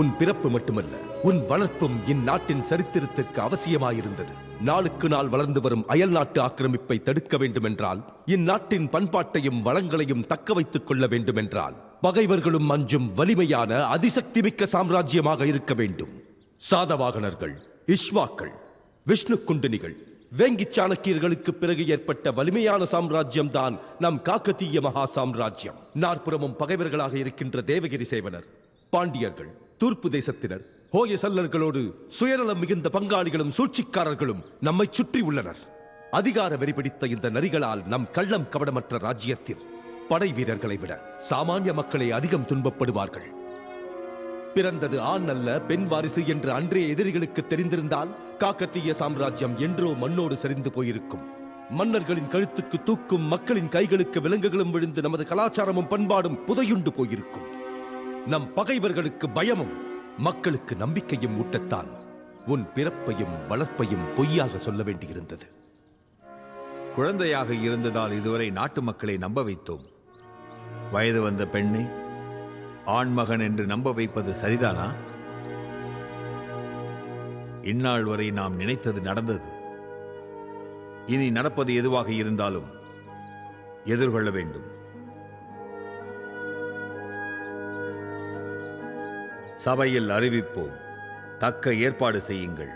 உன் பிறப்பு மட்டுமல்ல, உன் வளர்ப்பும் இந்நாட்டின் சரித்திரத்திற்கு அவசியமாயிருந்தது. நாளுக்கு நாள் வளர்ந்து வரும் அயல் நாட்டு ஆக்கிரமிப்பை தடுக்க வேண்டுமென்றால், இந்நாட்டின் பண்பாட்டையும் வளங்களையும் தக்க வைத்துக் கொள்ள வேண்டுமென்றால், பகைவர்களும் அஞ்சும் வலிமையான அதிசக்தி மிக்க சாம்ராஜ்யமாக இருக்க வேண்டும். சாதவாகனர்கள், இஷ்வாக்கள், விஷ்ணு குண்டினிகள், வேங்கி சாணக்கியர்களுக்கு பிறகு ஏற்பட்ட வலிமையான சாம்ராஜ்யம் தான் நம் காக்கத்தீய மகா சாம்ராஜ்யம். நாற்புறமும் பகைவர்களாக இருக்கின்ற தேவகிரி சேவனர், பாண்டியர்கள், தூர்ப்பு தேசத்தினர், ஹோயசல்லர்களோடு சுயநலம் மிகுந்த பங்காளிகளும் சூழ்ச்சிக்காரர்களும் நம்மை சுற்றி உள்ளனர். அதிகார வெறி பிடித்த இந்த நரிகளால் நம் கள்ளம் கவடமற்ற ராஜ்யத்தில் படை வீரர்களை விட சாமானிய மக்களே அதிகம் துன்பப்படுவார்கள். பிறந்தது ஆண் அல்ல பெண் வாரிசு என்று அன்றைய எதிரிகளுக்கு தெரிந்திருந்தால் காக்கத்தீய சாம்ராஜ்யம் என்றோ மண்ணோடு சரிந்து போயிருக்கும். மன்னர்களின் கழுத்துக்கு தூக்கும், மக்களின் கைகளுக்கு விலங்குகளும் விழுந்து நமது கலாச்சாரமும் பண்பாடும் புதையுண்டு போயிருக்கும். நம் பகைவர்களுக்கு பயமும் மக்களுக்கு நம்பிக்கையும் ஊட்டத்தான் உன் பிறப்பையும் வளர்ப்பையும் பொய்யாக சொல்ல வேண்டியிருந்தது. குழந்தையாக இருந்ததால் இதுவரை நாட்டு மக்களை நம்ப வைத்தோம். வயது வந்த பெண்ணை ஆண்மகன் என்று நம்ப வைப்பது சரிதானா? இந்நாள் வரை நாம் நினைத்தது நடந்தது. இனி நடப்பது எதுவாக இருந்தாலும் எதிர்கொள்ள வேண்டும். சபையில் அறிவிப்போம். தக்க ஏற்பாடு செய்யுங்கள்.